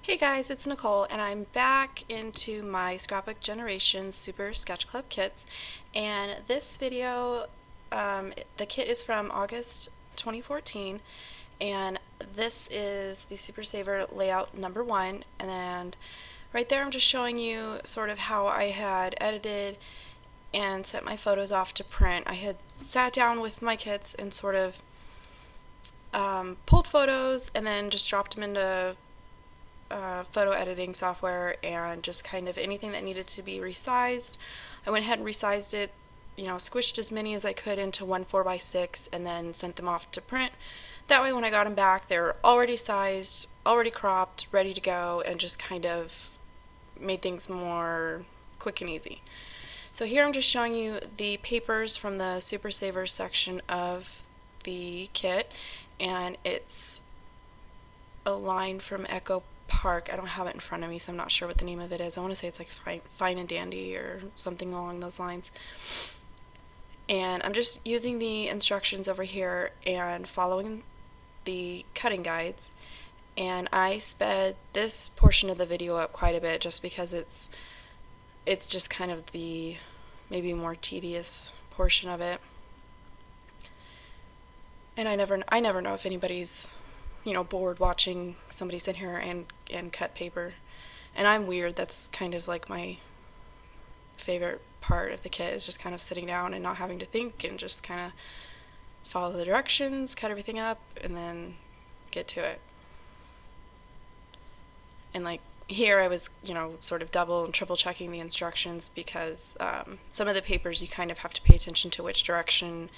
Hey guys, it's Nicole, and I'm back into my Scrapbook Generations Super Sketch Club kits. And this video, the kit is from August 2014, and this is the Super Saver layout number 1. And right there, I'm just showing you sort of how I had edited and sent my photos off to print. I had sat down with my kits and sort of pulled photos and then just dropped them into photo editing software, and just kind of anything that needed to be resized, I went ahead and resized it, squished as many as I could into one 4x6 and then sent them off to print. That way when I got them back, they're already sized, already cropped, ready to go, and just kind of made things more quick and easy. So here I'm just showing you the papers from the Super Saver section of the kit, and it's a line from Echo Park. I don't have it in front of me, so I'm not sure what the name of it is. I want to say it's like Fine and Dandy or something along those lines. And I'm just using the instructions over here and following the cutting guides. And I sped this portion of the video up quite a bit just because it's just kind of the maybe more tedious portion of it. And I never know if anybody's bored watching somebody sit here and cut paper. And I'm weird. That's kind of like my favorite part of the kit, is just kind of sitting down and not having to think and just kind of follow the directions, cut everything up, and then get to it. And like here I was, sort of double and triple checking the instructions because some of the papers you kind of have to pay attention to which direction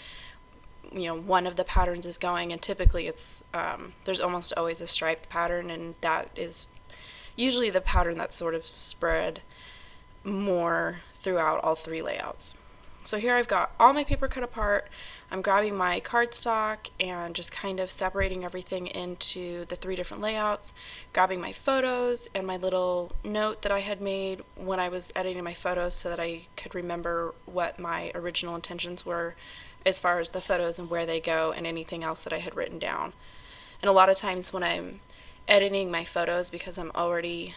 one of the patterns is going, and typically it's there's almost always a striped pattern, and that is usually the pattern that's sort of spread more throughout all three layouts. So here I've got all my paper cut apart. I'm grabbing my cardstock and just kind of separating everything into the three different layouts, grabbing my photos and my little note that I had made when I was editing my photos so that I could remember what my original intentions were as far as the photos and where they go and anything else that I had written down. And a lot of times when I'm editing my photos, because I'm already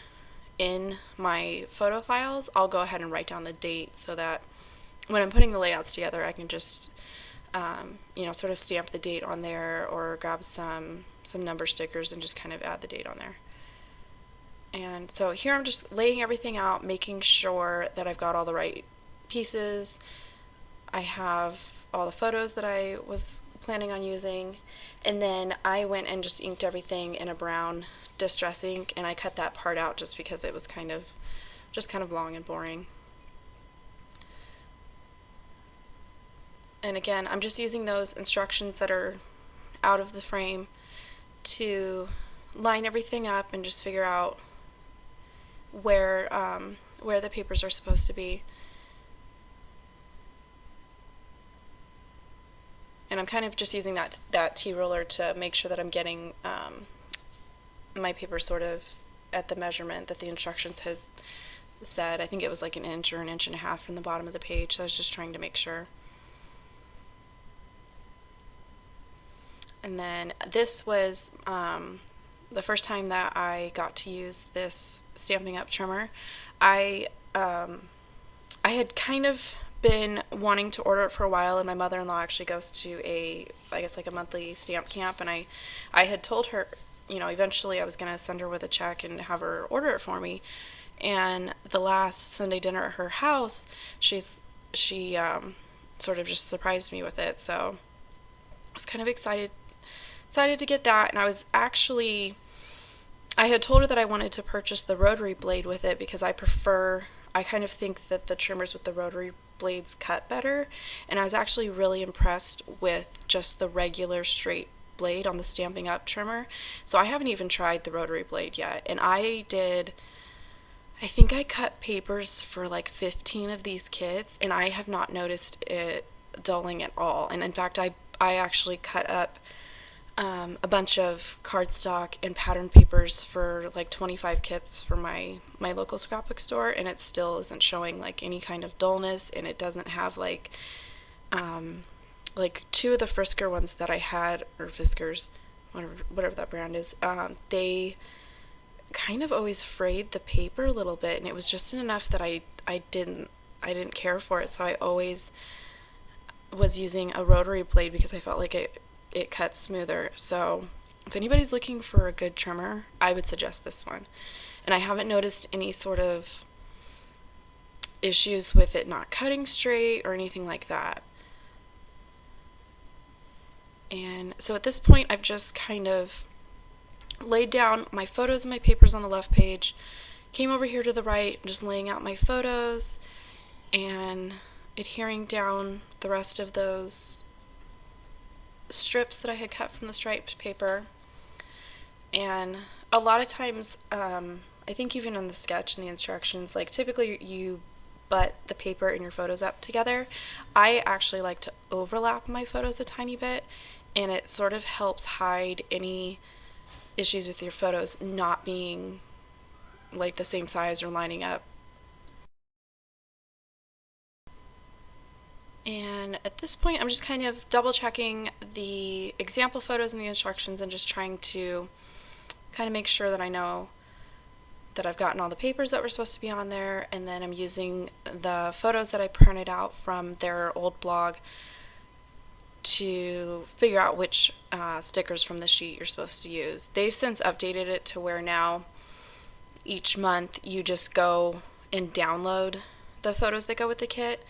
in my photo files, I'll go ahead and write down the date so that when I'm putting the layouts together, I can just sort of stamp the date on there or grab some number stickers and just kind of add the date on there. And so here I'm just laying everything out, making sure that I've got all the right pieces. I have all the photos that I was planning on using, and then I went and just inked everything in a brown distress ink, and I cut that part out just because it was kind of long and boring. And again, I'm just using those instructions that are out of the frame to line everything up and just figure out where the papers are supposed to be. And I'm kind of just using that T-ruler to make sure that I'm getting my paper sort of at the measurement that the instructions had said. I think it was like an inch or an inch and a half from the bottom of the page, so I was just trying to make sure. And then this was the first time that I got to use this Stampin' Up! Trimmer. I had kind of been wanting to order it for a while, and my mother-in-law actually goes to a monthly stamp camp, and I had told her, eventually I was going to send her with a check and have her order it for me. And the last Sunday dinner at her house, she sort of just surprised me with it, so I was kind of excited to get that. And I had told her that I wanted to purchase the rotary blade with it because I kind of think that the trimmers with the rotary blades cut better, and I was actually really impressed with just the regular straight blade on the Stampin' Up! Trimmer. So I haven't even tried the rotary blade yet, and I think I cut papers for like 15 of these kits, and I have not noticed it dulling at all. And in fact, I actually cut up a bunch of cardstock and pattern papers for like 25 kits for my local scrapbook store, and it still isn't showing like any kind of dullness, and it doesn't have like two of the Frisker ones that I had, or Fiskars, whatever that brand is, they kind of always frayed the paper a little bit, and it was just enough that I didn't care for it, so I always was using a rotary blade because I felt like it cut smoother. So if anybody's looking for a good trimmer, I would suggest this one. And I haven't noticed any sort of issues with it not cutting straight or anything like that. And so at this point, I've just kind of laid down my photos and my papers on the left page, came over here to the right, just laying out my photos and adhering down the rest of those strips that I had cut from the striped paper. And a lot of times, I think even in the sketch and the instructions, like typically you butt the paper and your photos up together. I actually like to overlap my photos a tiny bit, and it sort of helps hide any issues with your photos not being like the same size or lining up. And at this point, I'm just kind of double checking the example photos and the instructions and just trying to kind of make sure that I know that I've gotten all the papers that were supposed to be on there, and then I'm using the photos that I printed out from their old blog to figure out which stickers from the sheet you're supposed to use. They've since updated it to where now each month you just go and download the photos that go with the kit,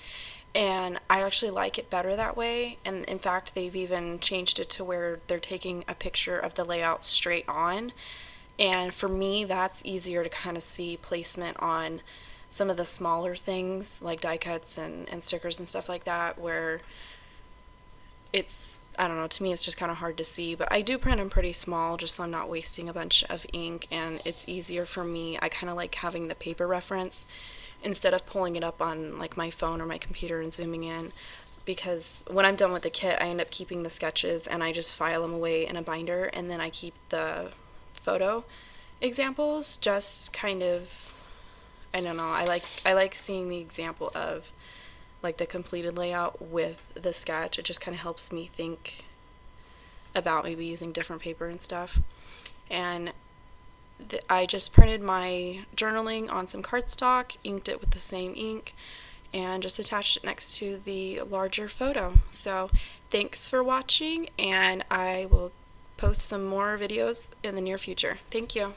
and I actually like it better that way. And in fact, they've even changed it to where they're taking a picture of the layout straight on, and for me that's easier to kind of see placement on some of the smaller things like die cuts and stickers and stuff like that, where it's, I don't know, to me it's just kind of hard to see. But I do print them pretty small just so I'm not wasting a bunch of ink, and it's easier for me. I kind of like having the paper reference instead of pulling it up on like my phone or my computer and zooming in, because when I'm done with the kit I end up keeping the sketches and I just file them away in a binder, and then I keep the photo examples just kind of, I don't know, I like seeing the example of like the completed layout with the sketch. It just kind of helps me think about maybe using different paper and stuff. And I just printed my journaling on some cardstock, inked it with the same ink, and just attached it next to the larger photo. So thanks for watching, and I will post some more videos in the near future. Thank you.